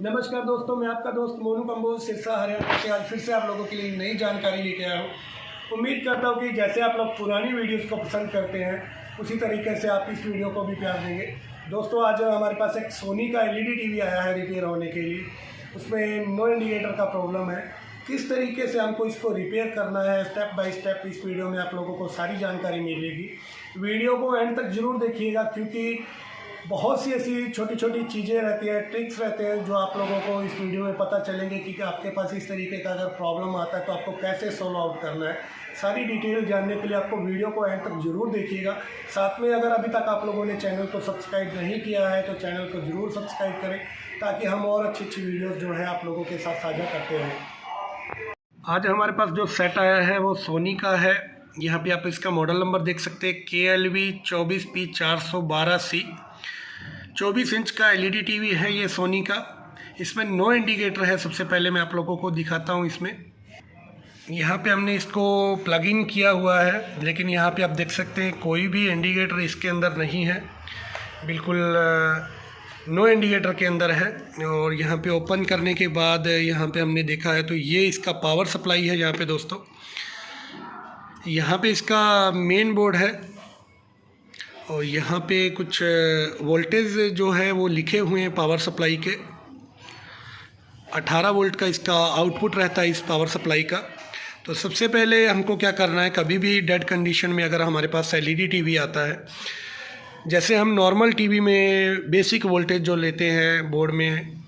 नमस्कार दोस्तों, मैं आपका दोस्त मोनू कंबोज सिरसा हरियाणा से आज फिर से आप लोगों के लिए नई जानकारी लेके आया हूँ। उम्मीद करता हूँ कि जैसे आप लोग पुरानी वीडियोस को पसंद करते हैं उसी तरीके से आप इस वीडियो को भी प्यार देंगे। दोस्तों, आज हमारे पास एक सोनी का एलईडी टीवी आया है रिपेयर होने के लिए। उसमें नो इंडिकेटर का प्रॉब्लम है। किस तरीके से हमको इसको रिपेयर करना है स्टेप बाय स्टेप इस वीडियो में आप लोगों को सारी जानकारी मिलेगी। वीडियो को एंड तक ज़रूर देखिएगा, क्योंकि बहुत सी ऐसी छोटी छोटी चीज़ें रहती हैं, ट्रिक्स रहते हैं जो आप लोगों को इस वीडियो में पता चलेंगे कि आपके पास इस तरीके का अगर प्रॉब्लम आता है तो आपको कैसे सॉल्व आउट करना है। सारी डिटेल जानने के लिए आपको वीडियो को एंड तक जरूर देखिएगा। साथ में अगर अभी तक आप लोगों ने चैनल को सब्सक्राइब नहीं किया है तो चैनल को ज़रूर सब्सक्राइब करें, ताकि हम और अच्छी अच्छी वीडियोज़ जो है आप लोगों के साथ साझा करते रहें। आज हमारे पास जो सेट आया है वो सोनी का है। यहाँ पे आप इसका मॉडल नंबर देख सकते हैं, KLV 24P412C। 24 इंच का एलईडी टीवी है ये सोनी का। इसमें नो इंडिकेटर है। सबसे पहले मैं आप लोगों को दिखाता हूँ। इसमें यहाँ पे हमने इसको प्लग इन किया हुआ है, लेकिन यहाँ पे आप देख सकते हैं कोई भी इंडिकेटर इसके अंदर नहीं है, बिल्कुल नो इंडिकेटर के अंदर है। और यहाँ पे ओपन करने के बाद यहाँ पे हमने देखा है तो ये इसका पावर सप्लाई है। यहाँ पे दोस्तों, यहाँ पे इसका मेन बोर्ड है और यहाँ पे कुछ वोल्टेज जो है वो लिखे हुए हैं पावर सप्लाई के। 18 वोल्ट का इसका आउटपुट रहता है इस पावर सप्लाई का। तो सबसे पहले हमको क्या करना है, कभी भी डेड कंडीशन में अगर हमारे पास एलईडी टीवी आता है, जैसे हम नॉर्मल टीवी में बेसिक वोल्टेज जो लेते हैं बोर्ड में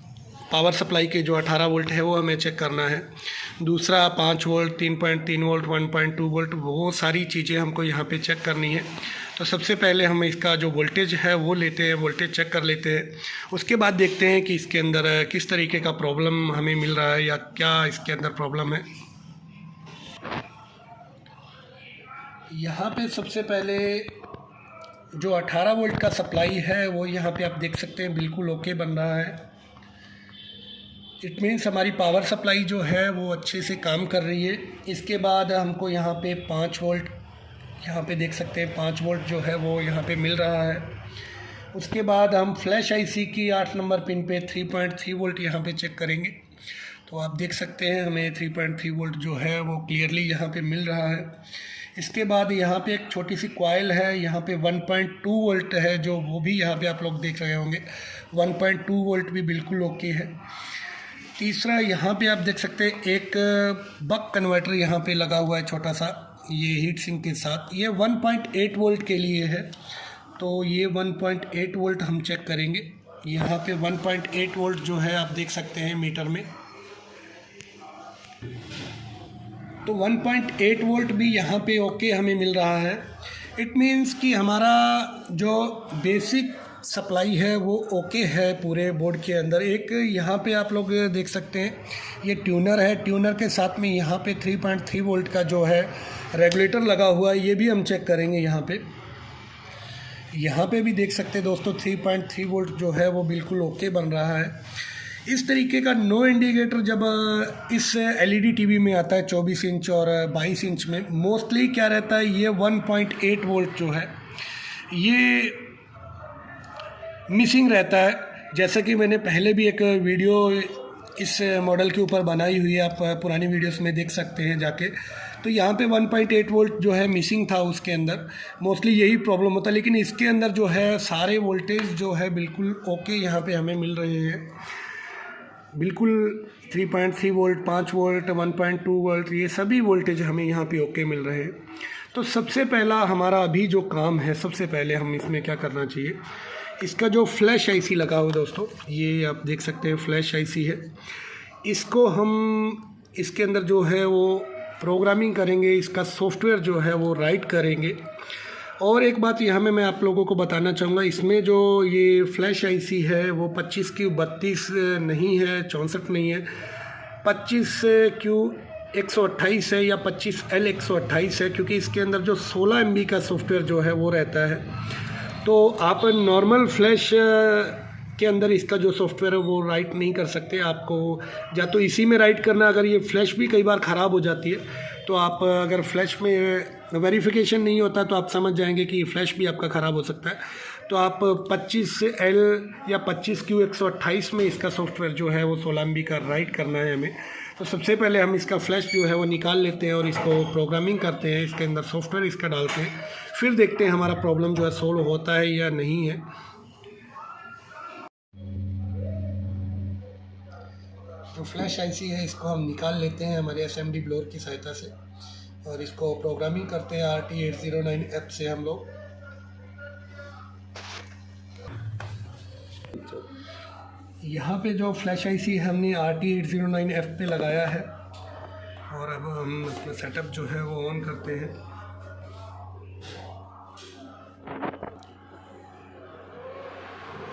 पावर सप्लाई के जो 18 वोल्ट है वो हमें चेक करना है। दूसरा 5 वोल्ट, 3.3 वोल्ट, 1.2 वोल्ट, वो सारी चीज़ें हमको यहाँ पे चेक करनी है। तो सबसे पहले हम इसका जो वोल्टेज है वो लेते हैं, वोल्टेज चेक कर लेते हैं। उसके बाद देखते हैं कि इसके अंदर किस तरीके का प्रॉब्लम हमें मिल रहा है या क्या इसके अंदर प्रॉब्लम है। यहाँ पे सबसे पहले जो 18 वोल्ट का सप्लाई है वो यहाँ पे आप देख सकते हैं बिल्कुल ओके बन रहा है। इट मीन्स हमारी पावर सप्लाई जो है वो अच्छे से काम कर रही है। इसके बाद हमको यहाँ पे 5 वोल्ट, यहाँ पे देख सकते हैं 5 वोल्ट जो है वो यहाँ पे मिल रहा है। उसके बाद हम फ्लैश आईसी की 8 नंबर पिन पे 3.3 वोल्ट यहाँ पे चेक करेंगे। तो आप देख सकते हैं हमें 3.3 वोल्ट जो है वो क्लियरली यहाँ पे मिल रहा है। इसके बाद यहाँ पे एक छोटी सी कॉइल है, यहाँ पे 1.2 वोल्ट है जो वो भी यहाँ पे आप लोग देख रहे होंगे। 1.2 वोल्ट भी बिल्कुल ओके है। तीसरा यहाँ पे आप देख सकते हैं एक बक कन्वर्टर यहाँ पे लगा हुआ है छोटा सा, ये हीट सिंक के साथ। ये 1.8 वोल्ट के लिए है, तो ये 1.8 वोल्ट हम चेक करेंगे। यहाँ पे 1.8 वोल्ट जो है आप देख सकते हैं मीटर में। तो 1.8 वोल्ट भी यहाँ पे ओके हमें मिल रहा है। इट मीन्स कि हमारा जो बेसिक सप्लाई है वो ओके है पूरे बोर्ड के अंदर। एक यहाँ पे आप लोग देख सकते हैं ये ट्यूनर है, ट्यूनर के साथ में यहाँ पे 3.3 वोल्ट का जो है रेगुलेटर लगा हुआ है, ये भी हम चेक करेंगे। यहाँ पे भी देख सकते हैं दोस्तों 3.3 वोल्ट जो है वो बिल्कुल ओके बन रहा है। इस तरीके का नो इंडिकेटर जब इस एलईडी टीवी में आता है 24 इंच और 22 इंच में, मोस्टली क्या रहता है, ये 1.8 वोल्ट जो है ये मिसिंग रहता है। जैसे कि मैंने पहले भी एक वीडियो इस मॉडल के ऊपर बनाई हुई है, आप पुरानी वीडियोस में देख सकते हैं जाके। तो यहाँ पे 1.8 वोल्ट जो है मिसिंग था, उसके अंदर मोस्टली यही प्रॉब्लम होता है। लेकिन इसके अंदर जो है सारे वोल्टेज जो है बिल्कुल ओके यहाँ पे हमें मिल रहे हैं। बिल्कुल 3.3 वोल्ट, 5 वोल्ट, 1.2 वोल्ट, ये सभी वोल्टेज हमें यहाँ पे ओके मिल रहे हैं। तो सबसे पहला हमारा अभी जो काम है, सबसे पहले हम इसमें क्या करना चाहिए, इसका जो फ्लैश आईसी लगा हुआ दोस्तों, ये आप देख सकते हैं फ्लैश आईसी है। इसको हम इसके अंदर जो है वो प्रोग्रामिंग करेंगे, इसका सॉफ्टवेयर जो है वो राइट करेंगे। और एक बात यहाँ में मैं आप लोगों को बताना चाहूँगा, इसमें जो ये फ्लैश आईसी है वो 25 क्यू 32 नहीं है, 64 नहीं है, 25 क्यू 128 है या 25L 128 है, क्योंकि इसके अंदर जो 16 MB का सॉफ्टवेयर जो है वो रहता है। तो आप नॉर्मल फ्लैश के अंदर इसका जो सॉफ्टवेयर है वो राइट नहीं कर सकते। आपको या तो इसी में राइट करना, अगर ये फ्लैश भी कई बार ख़राब हो जाती है तो आप अगर फ्लैश में वेरिफिकेशन नहीं होता तो आप समझ जाएंगे कि फ्लैश भी आपका ख़राब हो सकता है। तो आप 25L या 25Q128 में इसका सॉफ्टवेयर जो है वो 16 MB का राइट करना है हमें। तो सबसे पहले हम इसका फ्लैश जो है वो निकाल लेते हैं और इसको प्रोग्रामिंग करते हैं, इसके अंदर सॉफ्टवेयर इसका डालते हैं, फिर देखते हैं हमारा प्रॉब्लम जो है सोल्व होता है या नहीं है। तो फ्लैश आईसी है, इसको हम निकाल लेते हैं हमारे एसएमडी ब्लोअर की सहायता से और इसको प्रोग्रामिंग करते हैं RT809F से हम लोग। यहाँ पे जो फ्लैश आईसी हमने RT809F पे लगाया है और अब हम अपना सेटअप जो है वो ऑन करते हैं।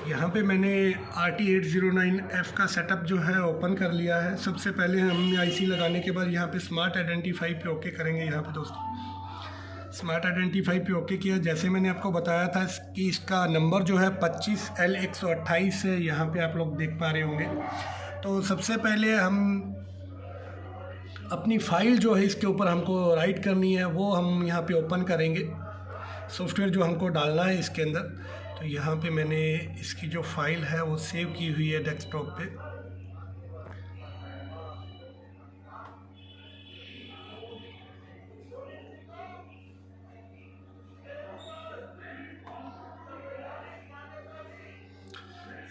यहाँ पे मैंने RT809F का सेटअप जो है ओपन कर लिया है। सबसे पहले हमने आईसी लगाने के बाद यहाँ पे स्मार्ट आइडेंटिफाई पे ओके करेंगे। यहाँ पे दोस्तों स्मार्ट आइडेंटिफाई पे ओके किया। जैसे मैंने आपको बताया था कि इसका नंबर जो है 25L128 है, यहाँ पे आप लोग देख पा रहे होंगे। तो सबसे पहले हम अपनी फ़ाइल जो है इसके ऊपर हमको राइट करनी है, वो हम यहाँ पे ओपन करेंगे। सॉफ्टवेयर जो हमको डालना है इसके अंदर, तो यहाँ पे मैंने इसकी जो फाइल है वो सेव की हुई है डेस्कटॉप पे।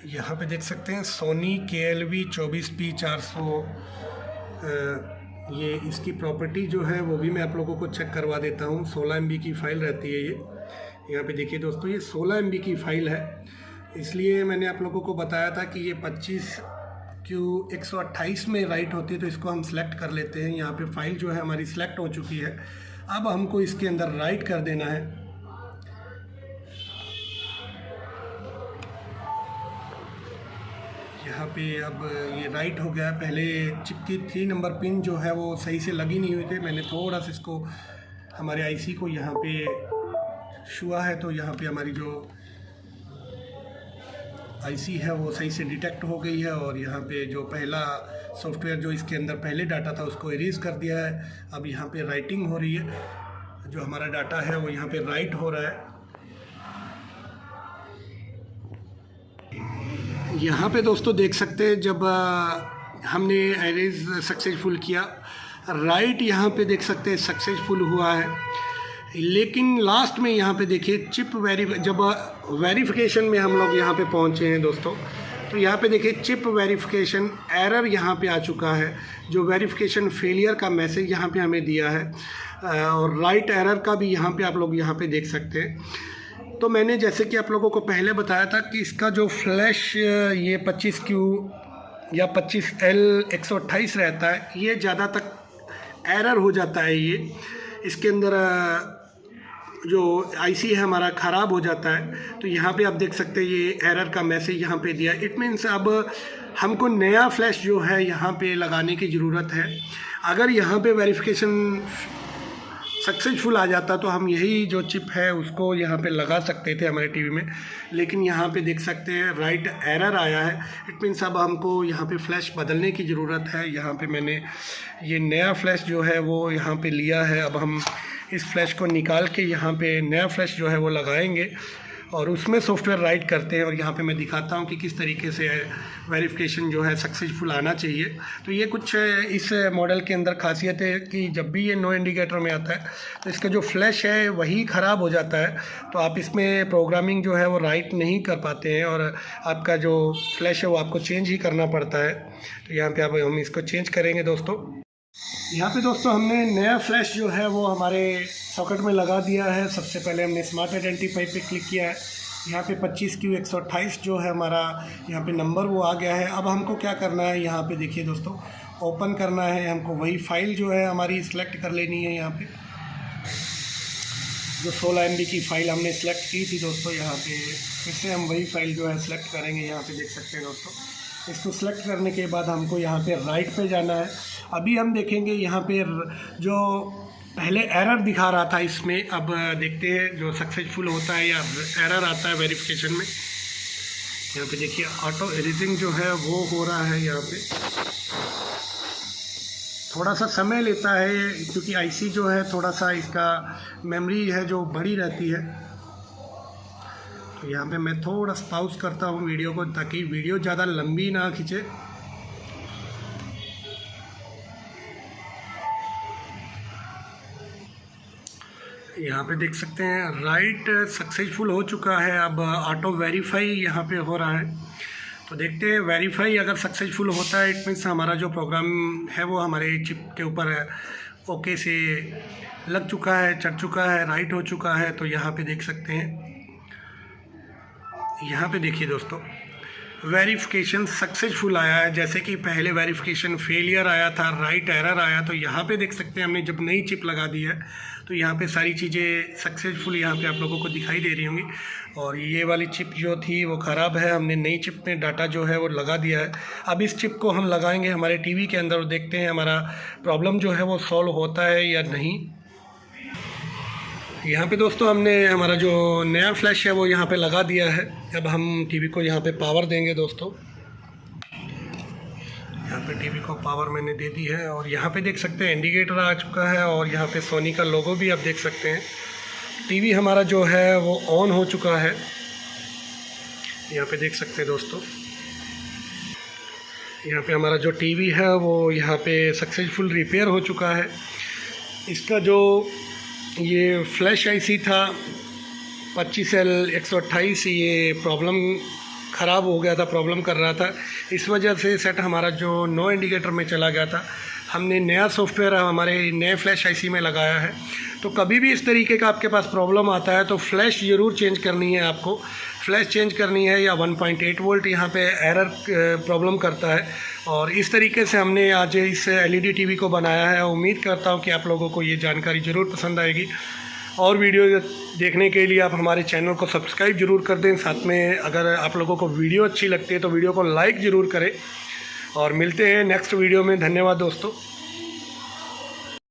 यहाँ पे देख सकते हैं सोनी KLV 24P400। ये इसकी प्रॉपर्टी जो है वो भी मैं आप लोगों को चेक करवा देता हूँ। 16 MB की फ़ाइल रहती है ये। यहाँ पे देखिए दोस्तों, ये 16 MB की फ़ाइल है, इसलिए मैंने आप लोगों को बताया था कि ये 25Q128 में राइट होती है। तो इसको हम सेलेक्ट कर लेते हैं। यहाँ पे फ़ाइल जो है हमारी सेलेक्ट हो चुकी है। अब हमको इसके अंदर राइट कर देना है। यहाँ पे अब ये राइट हो गया। पहले चिप की 3 नंबर पिन जो है वो सही से लगी नहीं हुई थी, मैंने थोड़ा सा इसको हमारे आईसी को यहाँ पे छुआ है, तो यहाँ पे हमारी जो आईसी है वो सही से डिटेक्ट हो गई है और यहाँ पे जो पहला सॉफ्टवेयर जो इसके अंदर पहले डाटा था उसको इरेज कर दिया है। अब यहाँ पे राइटिंग हो रही है, जो हमारा डाटा है वो यहाँ पे राइट हो रहा है। यहाँ पे दोस्तों देख सकते हैं जब हमने इरेज सक्सेसफुल किया, राइट यहाँ पे देख सकते हैं सक्सेसफुल हुआ है। लेकिन लास्ट में यहाँ पे देखिए चिप जब वेरिफिकेशन में हम लोग यहाँ पे पहुँचे हैं दोस्तों, तो यहाँ पे देखिए चिप वेरिफिकेशन एरर यहाँ पे आ चुका है। जो वेरिफिकेशन फेलियर का मैसेज यहाँ पे हमें दिया है और राइट एरर का भी यहाँ पे आप लोग यहाँ पे देख सकते हैं। तो मैंने जैसे कि आप लोगों को पहले बताया था कि इसका जो फ्लैश ये 25Q या 25L128 रहता है, ये ज़्यादा तक एरर हो जाता है। ये इसके अंदर जो आईसी है हमारा ख़राब हो जाता है। तो यहाँ पे आप देख सकते हैं ये एरर का मैसेज यहाँ पे दिया। इट मीन्स अब हमको नया फ्लैश जो है यहाँ पे लगाने की ज़रूरत है। अगर यहाँ पे वेरिफिकेशन सक्सेसफुल आ जाता तो हम यही जो चिप है उसको यहाँ पे लगा सकते थे हमारे टीवी में, लेकिन यहाँ पे देख सकते हैं राइट एरर आया है। इट मीन्स अब हमको यहाँ पे फ्लैश बदलने की ज़रूरत है। यहाँ पे मैंने ये नया फ्लैश जो है वो यहाँ पे लिया है। अब हम इस फ्लैश को निकाल के यहाँ पे नया फ्लैश जो है वो लगाएंगे और उसमें सॉफ्टवेयर राइट करते हैं और यहाँ पे मैं दिखाता हूँ कि किस तरीके से वेरिफिकेशन जो है सक्सेसफुल आना चाहिए। तो ये कुछ इस मॉडल के अंदर खासियत है कि जब भी ये नो इंडिकेटर में आता है तो इसका जो फ्लैश है वही ख़राब हो जाता है। तो आप इसमें प्रोग्रामिंग जो है वो राइट नहीं कर पाते हैं और आपका जो फ्लैश है वो आपको चेंज ही करना पड़ता है। तो यहाँ पर अब हम इसको चेंज करेंगे दोस्तों। यहाँ पे दोस्तों हमने नया फ्लैश जो है वो हमारे सॉकेट में लगा दिया है। सबसे पहले हमने स्मार्ट आइडेंटिफाई पे क्लिक किया है। यहाँ पे 25Q128 जो है हमारा यहाँ पे नंबर वो आ गया है। अब हमको क्या करना है, यहाँ पे देखिए दोस्तों ओपन करना है। हमको वही फ़ाइल जो है हमारी सिलेक्ट कर लेनी है। यहाँ पे जो 16 MB की फ़ाइल हमने सेलेक्ट की थी दोस्तों, यहाँ पे फिर से हम वही फ़ाइल जो है सेलेक्ट करेंगे। यहाँ पे देख सकते हैं दोस्तों, इसको सेलेक्ट करने के बाद हमको यहाँ पे राइट पे जाना है। अभी हम देखेंगे यहाँ पे जो पहले एरर दिखा रहा था इसमें, अब देखते हैं जो सक्सेसफुल होता है या एरर आता है वेरिफिकेशन में। यहाँ पे देखिए ऑटो एडिटिंग जो है वो हो रहा है। यहाँ पे थोड़ा सा समय लेता है क्योंकि आईसी जो है थोड़ा सा इसका मेमोरी है जो बड़ी रहती है। यहाँ पे मैं थोड़ा पॉज करता हूँ वीडियो को ताकि वीडियो ज़्यादा लंबी ना खींचे। यहाँ पे देख सकते हैं राइट सक्सेसफुल हो चुका है। अब ऑटो वेरीफाई यहाँ पे हो रहा है, तो देखते हैं वेरीफाई अगर सक्सेसफुल होता है इट मीन्स हमारा जो प्रोग्राम है वो हमारे चिप के ऊपर ओके से लग चुका है, चढ़ चुका है, राइट हो चुका है। तो यहाँ पे देख सकते हैं, यहाँ पे देखिए दोस्तों वेरिफिकेशन सक्सेसफुल आया है। जैसे कि पहले वेरिफिकेशन फेलियर आया था, राइट एरर आया, तो यहाँ पे देख सकते हैं हमने जब नई चिप लगा दी है तो यहाँ पे सारी चीज़ें सक्सेसफुल यहाँ पे आप लोगों को दिखाई दे रही होंगी। और ये वाली चिप जो थी वो ख़राब है, हमने नई चिप में डाटा जो है वो लगा दिया है। अब इस चिप को हम लगाएंगे हमारे टीवी के अंदर और देखते हैं हमारा प्रॉब्लम जो है वो सॉल्व होता है या नहीं। यहाँ पे दोस्तों हमने हमारा जो नया फ्लैश है वो यहाँ पे लगा दिया है। अब हम टीवी को यहाँ पे पावर देंगे दोस्तों। यहाँ पे टीवी को पावर मैंने दे दी है और यहाँ पे देख सकते हैं इंडिकेटर आ चुका है और यहाँ पे सोनी का लोगो भी आप देख सकते हैं। टीवी हमारा जो है वो ऑन हो चुका है, यहाँ पे देख सकते हैं दोस्तों। यहाँ पे हमारा जो टीवी है वो यहाँ पे सक्सेसफुल रिपेयर हो चुका है। इसका जो ये फ्लैश आईसी था 25L128, ये प्रॉब्लम ख़राब हो गया था, प्रॉब्लम कर रहा था। इस वजह से सेट हमारा जो नो इंडिकेटर में चला गया था। हमने नया सॉफ्टवेयर हमारे नए फ्लैश आईसी में लगाया है। तो कभी भी इस तरीके का आपके पास प्रॉब्लम आता है तो फ्लैश ज़रूर चेंज करनी है आपको। फ्लैश चेंज करनी है या 1.8 वोल्ट यहाँ पे एरर प्रॉब्लम करता है। और इस तरीके से हमने आज इस एलईडी टीवी को बनाया है। उम्मीद करता हूँ कि आप लोगों को ये जानकारी ज़रूर पसंद आएगी। और वीडियो देखने के लिए आप हमारे चैनल को सब्सक्राइब जरूर कर दें। साथ में अगर आप लोगों को वीडियो अच्छी लगती है तो वीडियो को लाइक ज़रूर करें। और मिलते हैं नेक्स्ट वीडियो में। धन्यवाद दोस्तों।